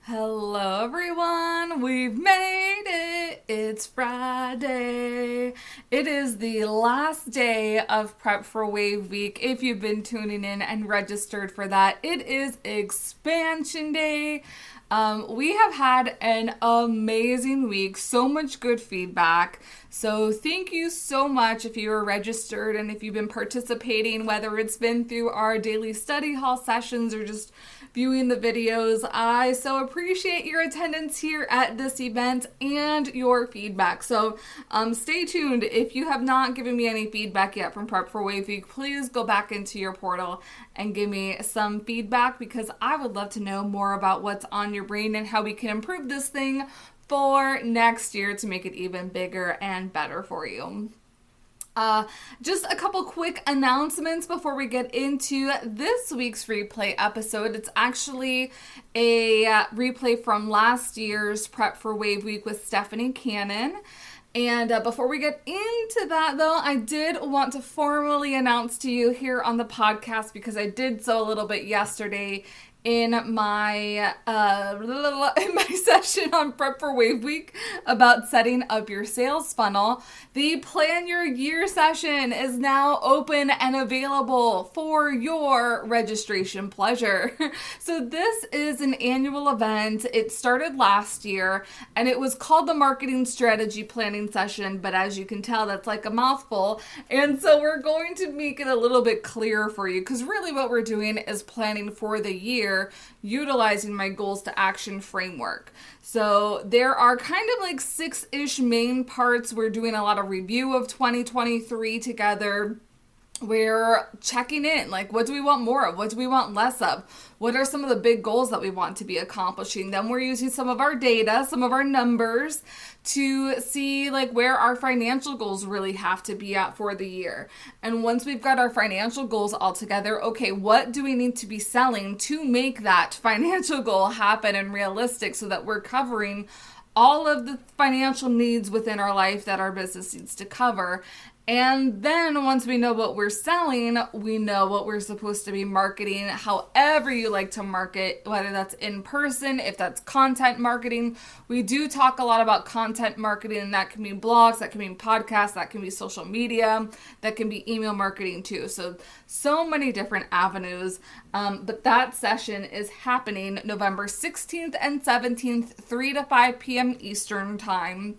Hello everyone, we've made it. It's Friday. It is the last day of Prep for Wave Week. If you've been tuning in and registered for that, it is expansion day. We have had an amazing week, so much good feedback. So thank you so much if you are registered and if you've been participating, whether it's been through our daily study hall sessions or just viewing the videos. I so appreciate your attendance here at this event and your feedback. So stay tuned. If you have not given me any feedback yet from Prep for Wave Week, please go back into your portal and give me some feedback because I would love to know more about what's on your brain and how we can improve this thing for next year to make it even bigger and better for you. Just a couple quick announcements before we get into this week's replay episode. It's actually a replay from last year's Prep for Wave Week with Stephanie Cannon. And before we get into that, though, I did want to formally announce to you here on the podcast, because I did so a little bit yesterday in my session on Prep for Wave Week about setting up your sales funnel. The Plan Your Year session is now open and available for your registration pleasure. So this is an annual event. It started last year and it was called the Marketing Strategy Planning Session, but as you can tell, that's like a mouthful. And so we're going to make it a little bit clearer for you, because really what we're doing is planning for the year utilizing my goals to action framework. So there are kind of like 6-ish main parts. We're doing a lot of review of 2023 together. We're checking in, like, what do we want more of? What do we want less of? What are some of the big goals that we want to be accomplishing? Then we're using some of our data, some of our numbers to see like where our financial goals really have to be at for the year. And once we've got our financial goals all together, okay, what do we need to be selling to make that financial goal happen and realistic so that we're covering all of the financial needs within our life that our business needs to cover. And then once we know what we're selling, we know what we're supposed to be marketing, however you like to market, whether that's in person, if that's content marketing. We do talk a lot about content marketing, and that can be blogs, that can be podcasts, that can be social media, that can be email marketing too. So many different avenues. But that session is happening November 16th and 17th, 3 to 5 p.m. Eastern time.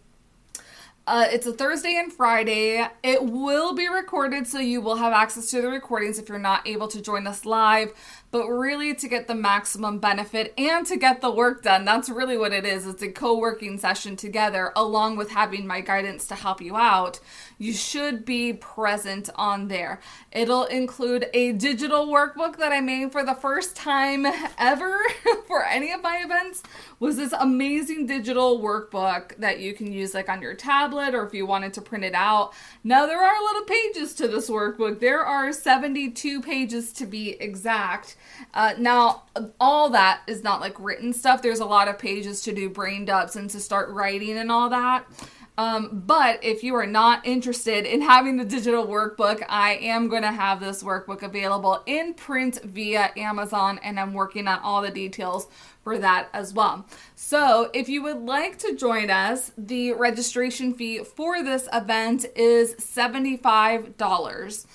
It's a Thursday and Friday. It will be recorded, so you will have access to the recordings if you're not able to join us live. But really, to get the maximum benefit and to get the work done, that's really what it is. It's a co-working session together, along with having my guidance to help you out. You should be present on there. It'll include a digital workbook that I made for the first time ever for any of my events. Was this amazing digital workbook that you can use like on your tablet, or if you wanted to print it out. Now, there are little pages to this workbook. There are 72 pages to be exact. Now, all that is not like written stuff. There's a lot of pages to do brain dumps and to start writing and all that. But if you are not interested in having the digital workbook, I am going to have this workbook available in print via Amazon, and I'm working on all the details for that as well. So if you would like to join us, the registration fee for this event is $75.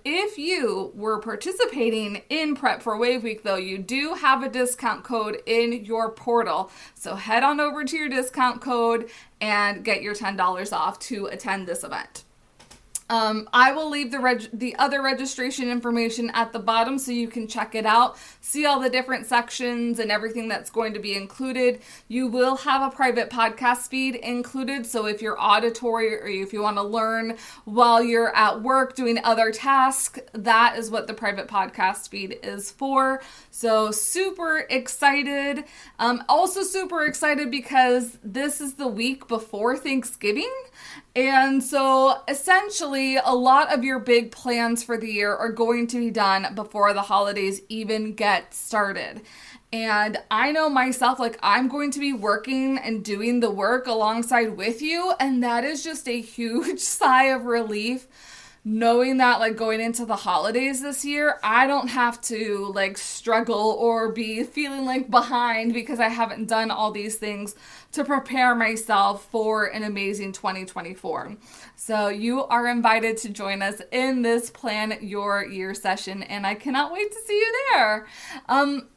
If you were participating in Prep for Wave Week, though, you do have a discount code in your portal. So head on over to your discount code and get your $10 off to attend this event. I will leave the other registration information at the bottom so you can check it out, see all the different sections and everything that's going to be included. You will have a private podcast feed included, so if you're auditory or if you want to learn while you're at work doing other tasks, that is what the private podcast feed is for. So super excited. Also super excited because this is the week before Thanksgiving. And so essentially a lot of your big plans for the year are going to be done before the holidays even get started. And I know myself, like, I'm going to be working and doing the work alongside with you. And that is just a huge sigh of relief, knowing that like going into the holidays this year, I don't have to like struggle or be feeling like behind because I haven't done all these things to prepare myself for an amazing 2024. So you are invited to join us in this Plan Your Year session, and I cannot wait to see you there.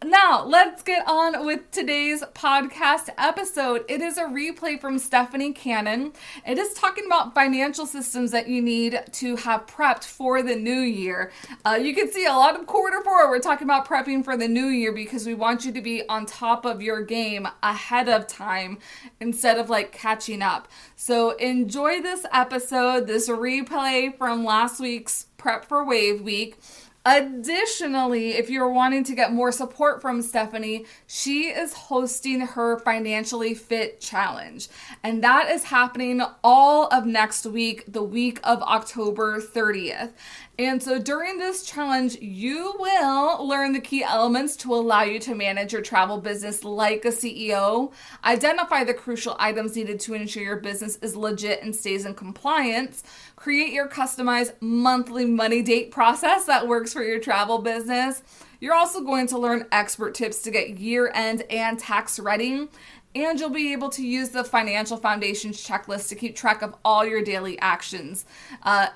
Now, let's get on with today's podcast episode. It is a replay from Stephanie Cannon. It is talking about financial systems that you need to have prepped for the new year. You can see a lot of quarter four, we're talking about prepping for the new year because we want you to be on top of your game ahead of time instead of like catching up. So enjoy this episode, this replay from last week's Prep for Wave Week. Additionally, if you're wanting to get more support from Stephanie, she is hosting her Financially Fit Challenge. And that is happening all of next week, the week of October 30th. And so during this challenge, you will learn the key elements to allow you to manage your travel business like a CEO, identify the crucial items needed to ensure your business is legit and stays in compliance, create your customized monthly money date process that works for your travel business. You're also going to learn expert tips to get year-end and tax ready. And you'll be able to use the Financial Foundations checklist to keep track of all your daily actions.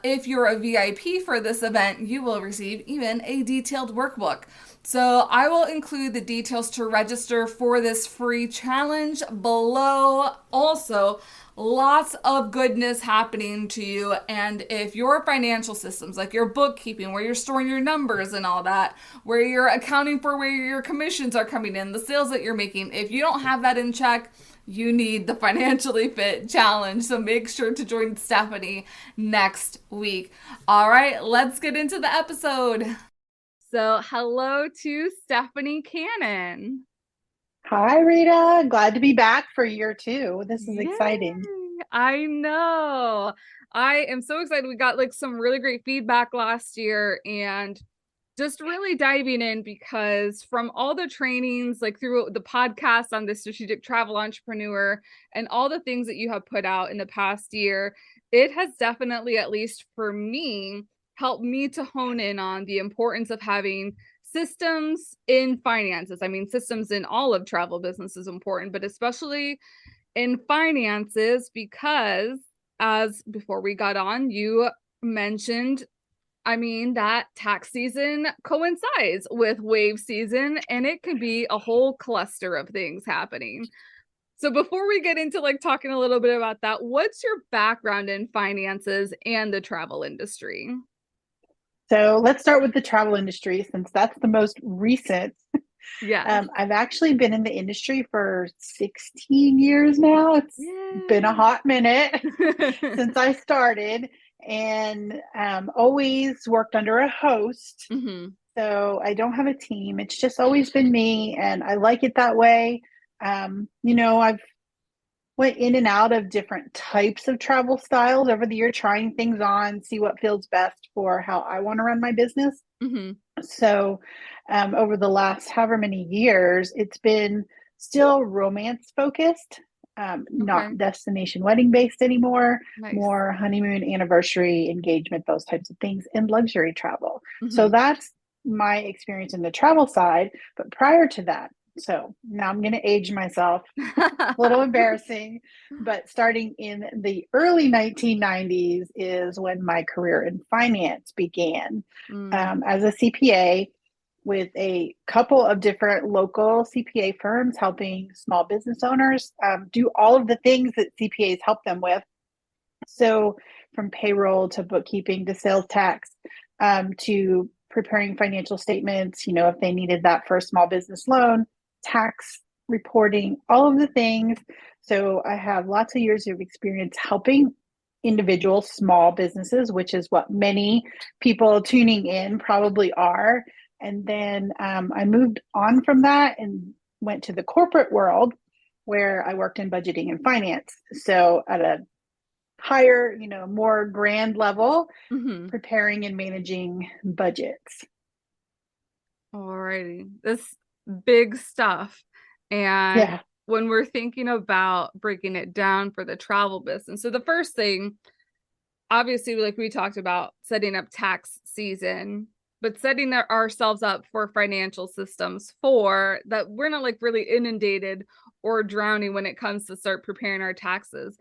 If you're a VIP for this event, you will receive even a detailed workbook. So I will include the details to register for this free challenge below. Also, lots of goodness happening to you. And if your financial systems, like your bookkeeping, where you're storing your numbers and all that, where you're accounting for where your commissions are coming in, the sales that you're making, if you don't have that in check, you need the Financially Fit Challenge. So make sure to join Stephanie next week. All right, let's get into the episode. So hello to Stephanie Cannon. Hi, Rita. Glad to be back for year two. This is Yay! exciting. I know. I am so excited. We got like some really great feedback last year and just really diving in because from all the trainings, like through the podcast on the strategic travel entrepreneur and all the things that you have put out in the past year, it has definitely, at least for me, helped me to hone in on the importance of having systems in finances. I mean, systems in all of travel business is important, but especially in finances, because as before we got on, you mentioned, I mean, that tax season coincides with wave season, and it could be a whole cluster of things happening. So before we get into like talking a little bit about that, what's your background in finances and the travel industry? So let's start with the travel industry since that's the most recent. Yeah. I've actually been in the industry for 16 years now. It's been a hot minute since I started and always worked under a host. Mm-hmm. So I don't have a team. It's just always been me and I like it that way. I've went in and out of different types of travel styles over the year, trying things on, see what feels best for how I want to run my business. Mm-hmm. So, over the last however many years, it's been still romance focused, Okay. not destination wedding based anymore, Nice. more honeymoon, anniversary, engagement, those types of things, and luxury travel. So, Mm-hmm. that's my experience in the travel side. But prior to that, so now I'm going to age myself, a little embarrassing, but starting in the early 1990s is when my career in finance began, Mm. as a CPA with a couple of different local CPA firms helping small business owners do all of the things that CPAs help them with. So, from payroll to bookkeeping to sales tax to preparing financial statements, if they needed that for a small business loan, tax reporting, all of the things. So, I have lots of years of experience helping individual small businesses, which is what many people tuning in probably are. And then I moved on from that and went to the corporate world where I worked in budgeting and finance. So, at a higher, more grand level, Mm-hmm. preparing and managing budgets. Alrighty. This big stuff. And Yeah. when we're thinking about breaking it down for the travel business, so the first thing obviously, like we talked about, setting up tax season, but setting ourselves up for financial systems for that we're not like really inundated or drowning when it comes to start preparing our taxes.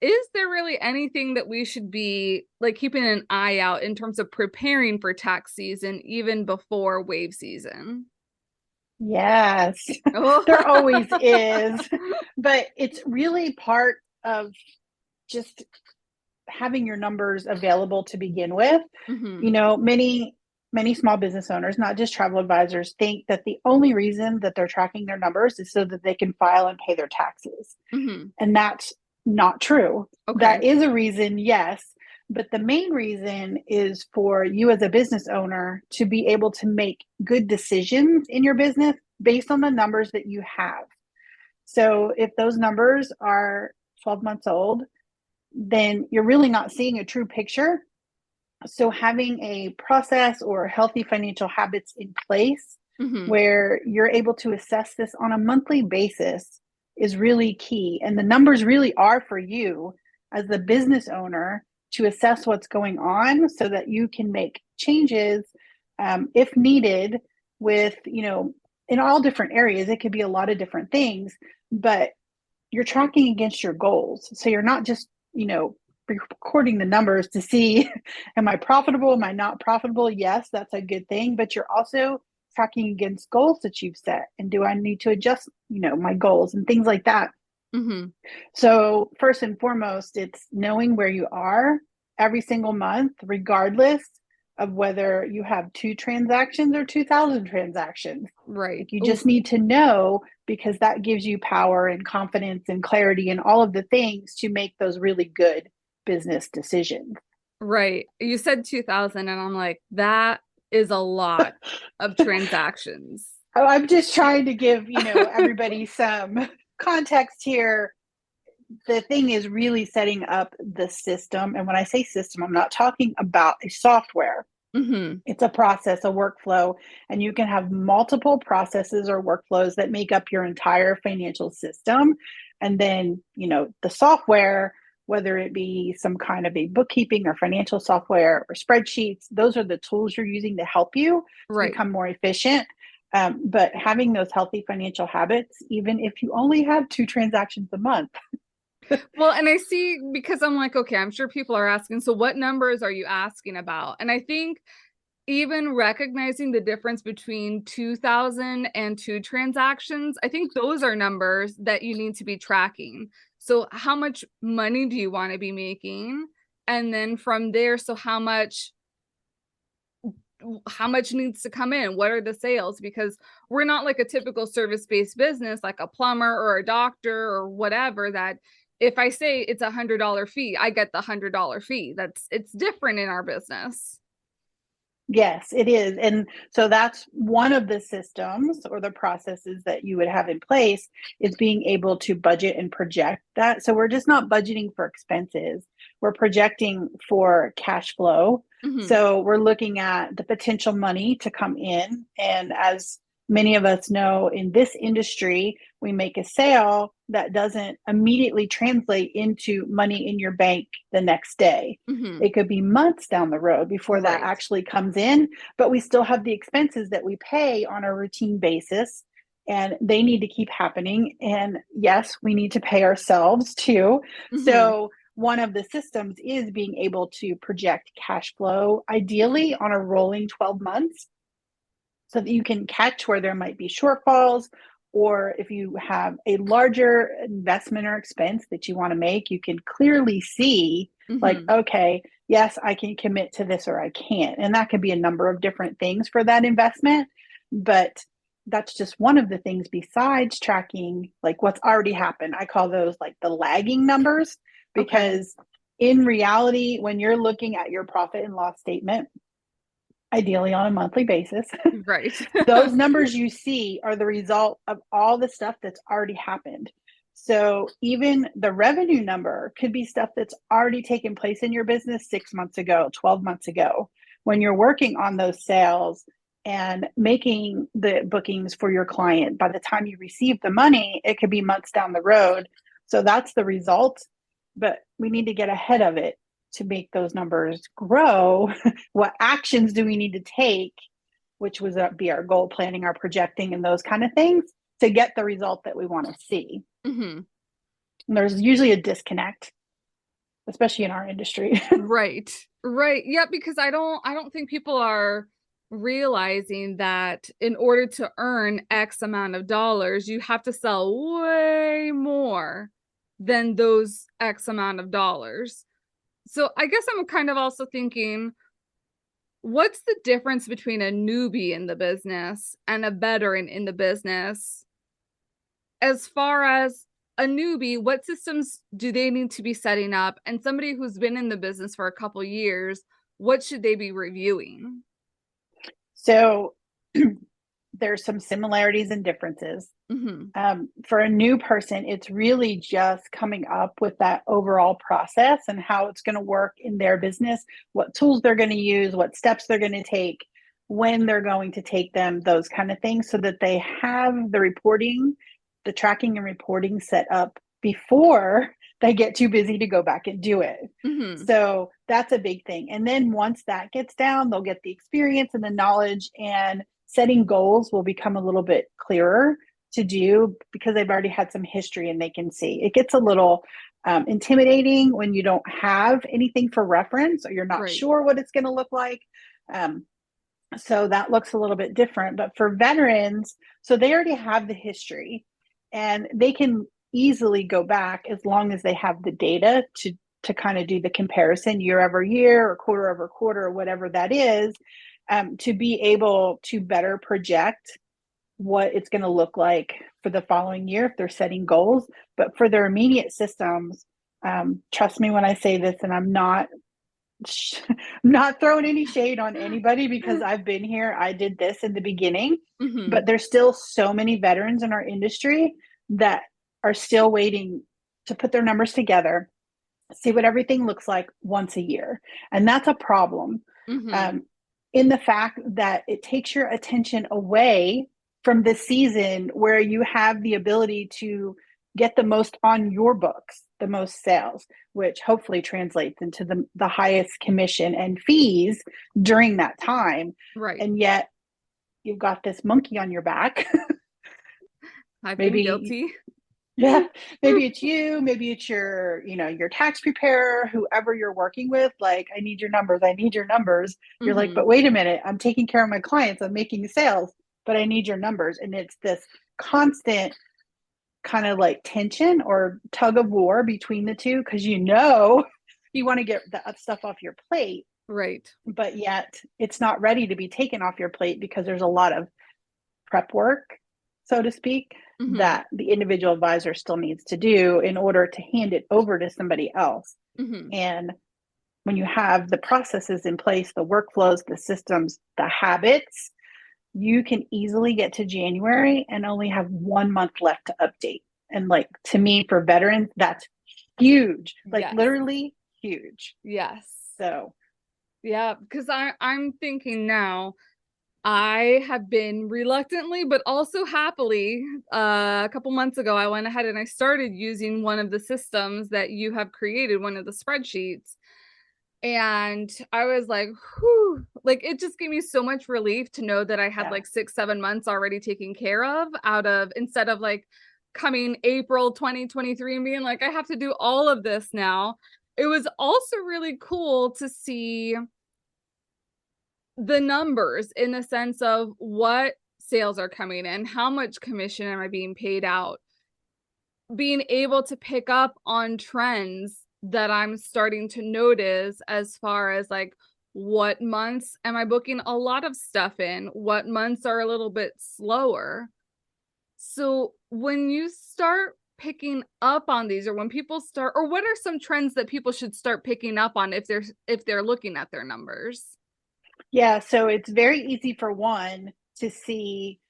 Is there really anything that we should be like keeping an eye out in terms of preparing for tax season even before wave season? Yes, Oh. there always is. But it's really part of just having your numbers available to begin with. Mm-hmm. You know, many small business owners, not just travel advisors, think that the only reason that they're tracking their numbers is so that they can file and pay their taxes. Mm-hmm. And that's not true. Okay. That is a reason, yes. But the main reason is for you as a business owner to be able to make good decisions in your business based on the numbers that you have. So if those numbers are 12 months old, then you're really not seeing a true picture. So having a process or healthy financial habits in place Mm-hmm. where you're able to assess this on a monthly basis is really key. And the numbers really are for you as the business owner to assess what's going on so that you can make changes if needed with, you know, in all different areas. It could be a lot of different things, but you're tracking against your goals. So you're not just, you know, recording the numbers to see, am I profitable? Am I not profitable? Yes, that's a good thing. But you're also tracking against goals that you've set. And do I need to adjust, you know, my goals and things like that? Mm-hmm. So first and foremost, it's knowing where you are every single month, regardless of whether you have 2 transactions or 2,000 transactions. Right. Like you Ooh, just need to know because that gives you power and confidence and clarity and all of the things to make those really good business decisions. right. You said 2000 and I'm like, that is a lot of transactions. I'm just trying to give, you know, everybody some context here. The thing is really setting up the system. And when I say system, I'm not talking about a software. Mm-hmm. It's a process, a workflow, and you can have multiple processes or workflows that make up your entire financial system. And then, you know, the software, whether it be some kind of a bookkeeping or financial software or spreadsheets, those are the tools you're using to help you to Right. become more efficient. But having those healthy financial habits, even if you only have 2 transactions a month. Well, and I see because I'm like, okay, I'm sure people are asking, so what numbers are you asking about? And I think even recognizing the difference between 2000 and 2 transactions, I think those are numbers that you need to be tracking. So how much money do you want to be making? And then from there, so how much needs to come in? What are the sales? Because we're not like a typical service-based business, like a plumber or a doctor or whatever, that if I say it's $100 fee, I get the $100 fee. It's different in our business. Yes, it is. And so that's one of the systems or the processes that you would have in place is being able to budget and project that. So we're just not budgeting for expenses, we're projecting for cash flow. Mm-hmm. So we're looking at the potential money to come in. And as many of us know in this industry, we make a sale that doesn't immediately translate into money in your bank the next day. Mm-hmm. It could be months down the road before that Right. actually comes in, but we still have the expenses that we pay on a routine basis and they need to keep happening. And yes, we need to pay ourselves too. Mm-hmm. So one of the systems is being able to project cash flow, ideally on a rolling 12 months, so that you can catch where there might be shortfalls, or if you have a larger investment or expense that you want to make, you can clearly see like, Mm-hmm. okay, yes, I can commit to this or I can't. And that could be a number of different things for that investment. But that's just one of the things besides tracking like what's already happened. I call those like the lagging numbers, Okay. because in reality, when you're looking at your profit and loss statement, ideally on a monthly basis, Right. those numbers you see are the result of all the stuff that's already happened. So even the revenue number could be stuff that's already taken place in your business 6 months ago, 12 months ago. When you're working on those sales and making the bookings for your client, by the time you receive the money, it could be months down the road. So that's the result, but we need to get ahead of it to make those numbers grow? What actions do we need to take, which was be our goal planning, our projecting, and those kind of things to get the result that we want to see. Mm-hmm. And there's usually a disconnect, especially in our industry. Right. Right. Yeah, because I don't think people are realizing that in order to earn X amount of dollars, you have to sell way more than those X amount of dollars. So I guess I'm kind of also thinking, what's the difference between a newbie in the business and a veteran in the business? As far as a newbie, what systems do they need to be setting up? And somebody who's been in the business for a couple years, what should they be reviewing? So there's some similarities and differences. Mm-hmm. For a new person, it's really just coming up with that overall process and how it's going to work in their business, what tools they're going to use, what steps they're going to take, when they're going to take them, those kind of things, so that they have the reporting, the tracking and reporting set up before they get too busy to go back and do it. Mm-hmm. So that's a big thing. And then once that gets down, they'll get the experience and the knowledge, and setting goals will become a little bit clearer to do because they've already had some history and they can see. It gets a little intimidating when you don't have anything for reference or you're not Right. sure what it's going to look like. So that looks a little bit different. But for veterans, so they already have the history and they can easily go back as long as they have the data to kind of do the comparison year over year or quarter over quarter or whatever that is, to be able to better project what it's going to look like for the following year if they're setting goals. But for their immediate systems, trust me when I say this, and I'm not throwing any shade on anybody because I've been here. I did this in the beginning, Mm-hmm. but there's still so many veterans in our industry that are still waiting to put their numbers together, see what everything looks like once a year. And that's a problem, Mm-hmm. in the fact that it takes your attention away from the season where you have the ability to get the most on your books, the most sales, which hopefully translates into the highest commission and fees during that time. Right. And yet you've got this monkey on your back. I've been Maybe, guilty. yeah, maybe it's you, maybe it's your tax preparer, whoever you're working with. Like, I need your numbers, I need your numbers. You're like, Mm-hmm. but wait a minute, I'm taking care of my clients, I'm making sales, but I need your numbers. And it's this constant kind of like tension or tug of war between the two, because you want to get the stuff off your plate, Right. but yet it's not ready to be taken off your plate because there's a lot of prep work, so to speak, Mm-hmm. that the individual advisor still needs to do in order to hand it over to somebody else. Mm-hmm. And when you have the processes in place, the workflows, the systems, the habits, you can easily get to January and only have 1 month left to update. And like, to me, for veterans, that's huge, like Yes. literally huge. Yes. So Yeah, because I'm thinking now, I have been reluctantly, but also happily, a couple months ago, I went ahead and I started using one of the systems that you have created, one of the spreadsheets. And I was like, whew, like it just gave me so much relief to know that I had yeah, like 6, 7 months already taken care of out of, instead of like coming April 2023 and being like, I have to do all of this now. It was also really cool to see the numbers in the sense of what sales are coming in, how much commission am I being paid out, being able to pick up on trends that I'm starting to notice as far as like what months am I booking a lot of stuff in, what months are a little bit slower. So when you start picking up on these, or when people start, or what are some trends that people should start picking up on if they're looking at their numbers? yeah. So it's very easy for one to see,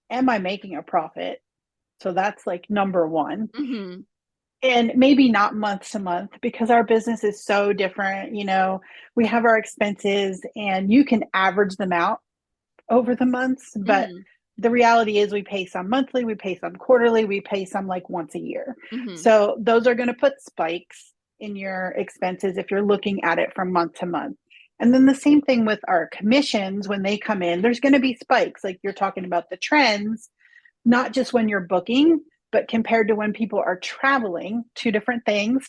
am I making a profit? So that's like number one. Mm-hmm. And maybe not month to month because our business is so different. We have our expenses and you can average them out over the months, but Mm-hmm. the reality is we pay some monthly, we pay some quarterly, we pay some like once a year. Mm-hmm. So those are going to put spikes in your expenses if you're looking at it from month to month. And then the same thing with our commissions when they come in, there's going to be spikes. Like you're talking about the trends, not just when you're booking, but compared to when people are traveling, two different things,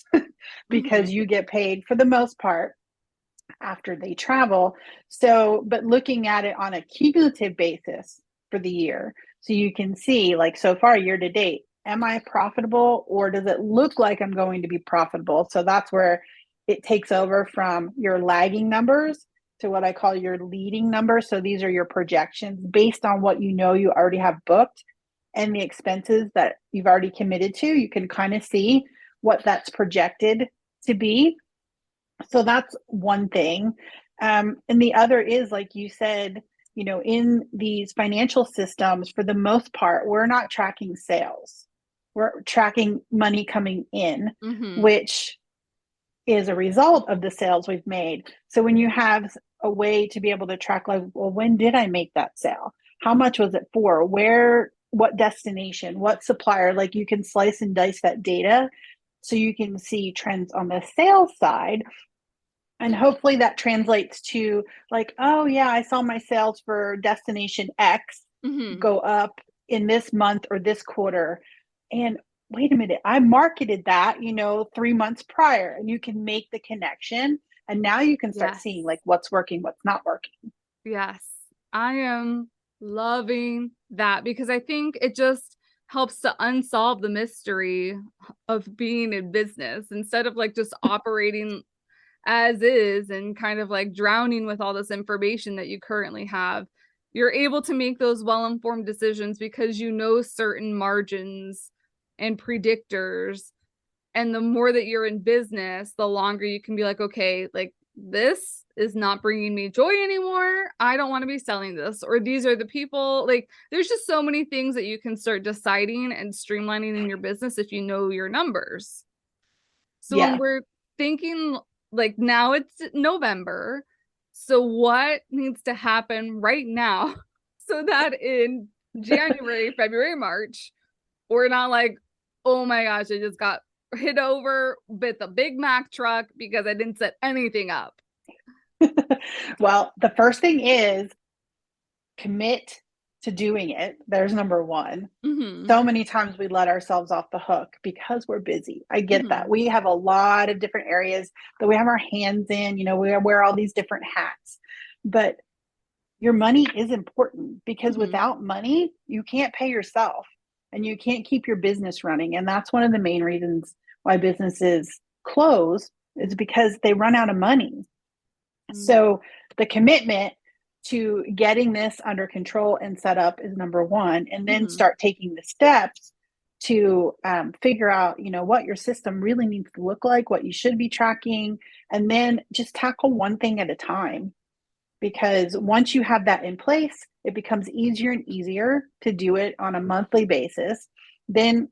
because Mm-hmm. you get paid for the most part after they travel. So, but looking at it on a cumulative basis for the year, so you can see, like, so far year to date, am I profitable or does it look like I'm going to be profitable? So that's where it takes over from your lagging numbers to what I call your leading numbers. So these are your projections based on what you know you already have booked and the expenses that you've already committed to. You can kind of see what that's projected to be. So that's one thing. And the other is, like you said, you know, in these financial systems, for the most part, we're not tracking sales. We're tracking money coming in, Mm-hmm. which is a result of the sales we've made. So when you have a way to be able to track, like, well, when did I make that sale? How much was it for? Where, what destination, what supplier? Like you can slice and dice that data so you can see trends on the sales side, and hopefully that translates to, like, oh yeah, I saw my sales for destination X Mm-hmm. go up in this month or this quarter. And wait a minute, I marketed that, you know, 3 months prior, and you can make the connection. And now you can start Yes. seeing like what's working, what's not working. Yes. I am loving that because I think it just helps to unsolve the mystery of being in business instead of like just operating as is and kind of like drowning with all this information that you currently have. You're able to make those well-informed decisions because you know certain margins and predictors. And the more that you're in business, the longer you can be like, okay, like this is not bringing me joy anymore. I don't want to be selling this. Or these are the people. Like, there's just so many things that you can start deciding and streamlining in your business if you know your numbers. So when Yeah. we're thinking, like, now it's November, so what needs to happen right now so that in January, February, March, we're not like, oh my gosh, I just got hit over with a Big Mac truck because I didn't set anything up. Well, the first thing is commit to doing it. There's number one. Mm-hmm. So many times we let ourselves off the hook because we're busy. I get Mm-hmm. that. We have a lot of different areas that we have our hands in. You know, we wear all these different hats. But your money is important because Mm-hmm. without money, you can't pay yourself and you can't keep your business running. And that's one of the main reasons why businesses close, is because they run out of money. So the commitment to getting this under control and set up is number one, and then Mm-hmm. start taking the steps to figure out, you know, what your system really needs to look like, what you should be tracking, and then just tackle one thing at a time. Because once you have that in place, it becomes easier and easier to do it on a monthly basis. Then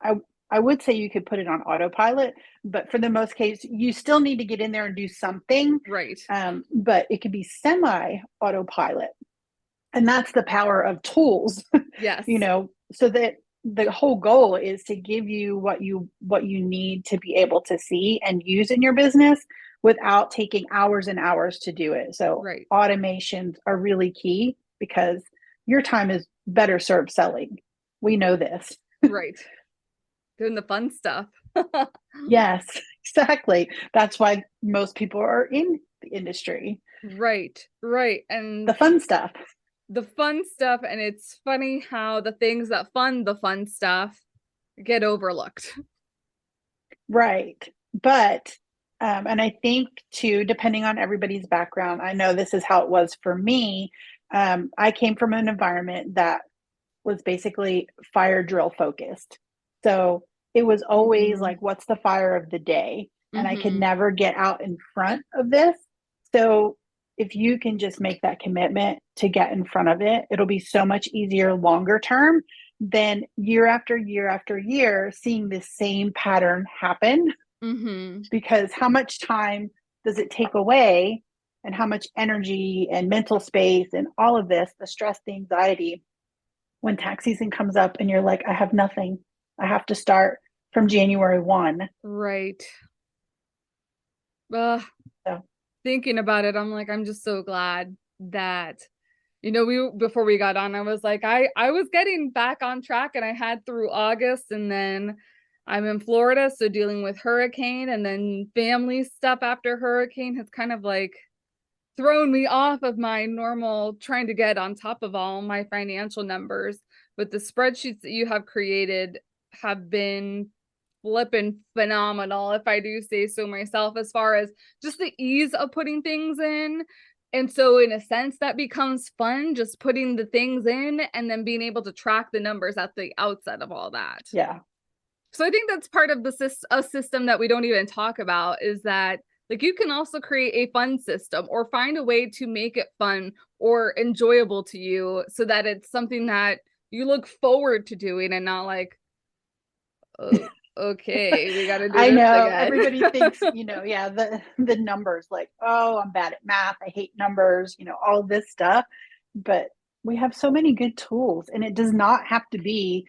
I I would say you could put it on autopilot, but for the most case, you still need to get in there and do something. Right. But it could be semi autopilot, and that's the power of tools. Yes. You know, so that the whole goal is to give you what you need to be able to see and use in your business without taking hours and hours to do it. So Right. automations are really key because your time is better served selling. We know this. Right. Doing the fun stuff. Yes, exactly. That's why most people are in the industry. Right. Right. And The fun stuff. the fun stuff. And it's funny how the things that fund the fun stuff get overlooked. Right. But, and I think too, depending on everybody's background, I know this is how it was for me. I came from an environment that was basically fire drill focused. So it was always Mm-hmm. like, what's the fire of the day? And I could Mm-hmm. never get out in front of this. So if you can just make that commitment to get in front of it, it'll be so much easier longer term than year after year after year seeing this same pattern happen. Mm-hmm. Because how much time does it take away, and how much energy and mental space and all of this, the stress, the anxiety, when tax season comes up and you're like, I have nothing. I have to start from January 1. Right. uh, So thinking about it, I'm like, I'm just so glad that, we before we got on, I was like, I was getting back on track, and I had through August, and then I'm in Florida, so dealing with hurricane and then family stuff after hurricane has kind of like thrown me off of my normal trying to get on top of all my financial numbers. But the spreadsheets that you have created have been flipping phenomenal, if I do say so myself, as far as just the ease of putting things in. And so, in a sense, that becomes fun, just putting the things in and then being able to track the numbers at the outset of all that. yeah. So I think that's part of a system that we don't even talk about, is that like you can also create a fun system or find a way to make it fun or enjoyable to you so that it's something that you look forward to doing and not like, oh, okay, we got to do I this know again. everybody thinks, yeah, the numbers, like, oh, I'm bad at math. I hate numbers, all this stuff. But we have so many good tools, and it does not have to be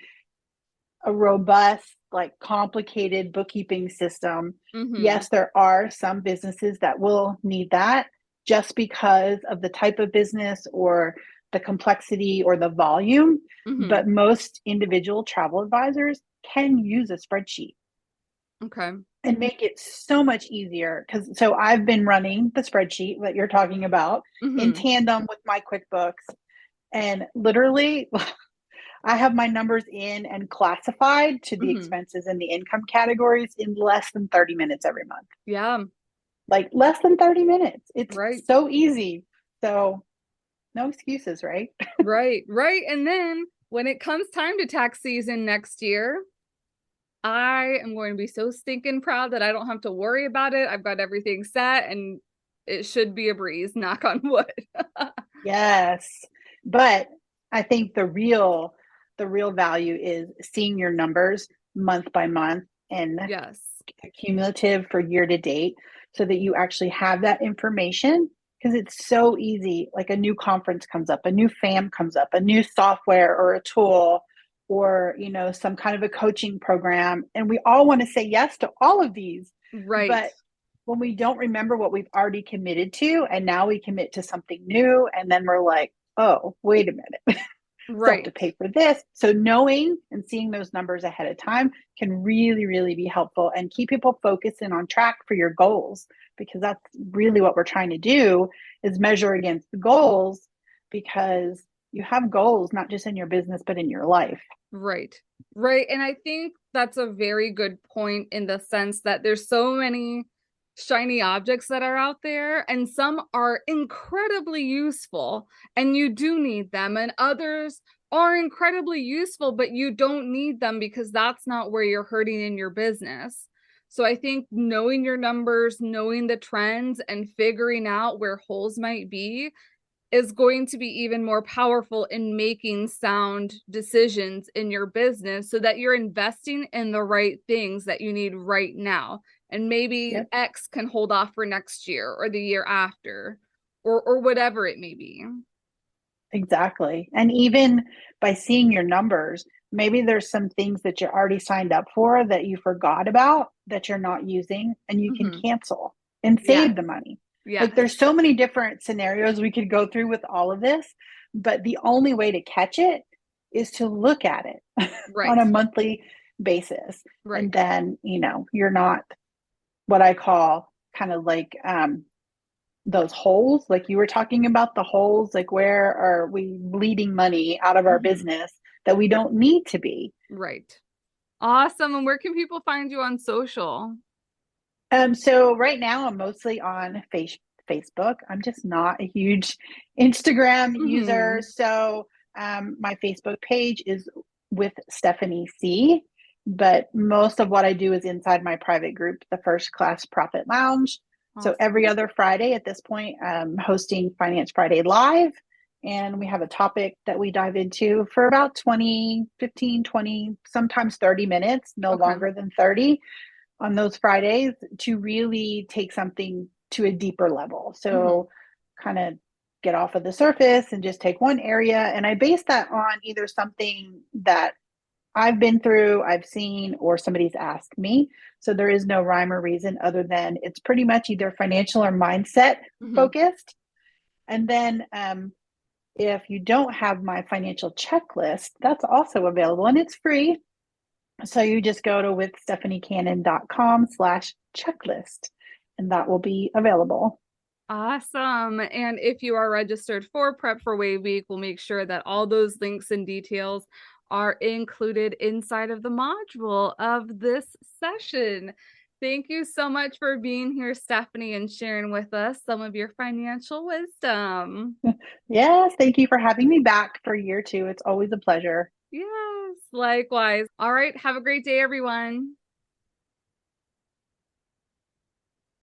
a robust, like complicated bookkeeping system. Mm-hmm. Yes, there are some businesses that will need that just because of the type of business or the complexity or the volume. Mm-hmm. But most individual travel advisors can use a spreadsheet Okay. and make it so much easier. Because so I've been running the spreadsheet that you're talking about in Mm-hmm. tandem with my QuickBooks. And literally, I have my numbers in and classified to the Mm-hmm. expenses and the income categories in less than 30 minutes every month. Yeah. Like less than 30 minutes. It's Right. so easy. So no excuses, right? Right. Right. And then when it comes time to tax season next year, I am going to be so stinking proud that I don't have to worry about it. I've got everything set and it should be a breeze, knock on wood. Yes. But I think the real value is seeing your numbers month by month and Yes. cumulative for year to date so that you actually have that information, because it's so easy. Like a new conference comes up, a new fam comes up, a new software or a tool, or some kind of a coaching program, and we all want to say yes to all of these. Right. But when we don't remember what we've already committed to, and now we commit to something new, and then we're like, oh, wait a minute. Still have to Right. pay for this. So knowing and seeing those numbers ahead of time can really, really be helpful and keep people focused and on track for your goals, because that's really what we're trying to do, is measure against the goals, because you have goals not just in your business but in your life. Right. Right. And I think that's a very good point in the sense that there's so many shiny objects that are out there, and some are incredibly useful and you do need them, and others are incredibly useful, but you don't need them because that's not where you're hurting in your business. So I think knowing your numbers, knowing the trends, and figuring out where holes might be is going to be even more powerful in making sound decisions in your business so that you're investing in the right things that you need right now. And maybe Yep. X can hold off for next year or the year after, or whatever it may be. Exactly. And even by seeing your numbers, maybe there's some things that you're already signed up for that you forgot about that you're not using, and you can Mm-hmm. cancel and save Yes. the money. Like Yes. there's so many different scenarios we could go through with all of this, but the only way to catch it is to look at it on Right. a monthly basis. And Right. then, you're not what I call kind of like those holes, like you were talking about the holes, like where are we bleeding money out of our Mm-hmm. business that we don't need to be. Right. Awesome. And where can people find you on social? So right now I'm mostly on Facebook. I'm just not a huge Instagram user. Mm-hmm. So my Facebook page is with Stephanie C. But most of what I do is inside my private group, the First Class Profit Lounge. So every Awesome. other Friday at this point, I'm hosting Finance Friday Live. And we have a topic that we dive into for about 20, 15, 20, sometimes 30 minutes, no Okay. longer than 30 on those Fridays, to really take something to a deeper level. Mm-hmm. So kind of get off of the surface and just take one area. And I base that on either something that I've been through, I've seen, or somebody's asked me. So there is no rhyme or reason other than it's pretty much either financial or mindset Hmm. focused. And then if you don't have my financial checklist, that's also available and it's free. So you just go to withstephaniecannon.com/checklist and that will be available. Awesome. And if you are registered for Prep for Wave Week, we'll make sure that all those links and details are included inside of the module of this session. Thank you so much for being here, Stephanie, and sharing with us some of your financial wisdom. Yes, thank you for having me back for year two. It's always a pleasure. Yes, likewise. All right. Have a great day, everyone.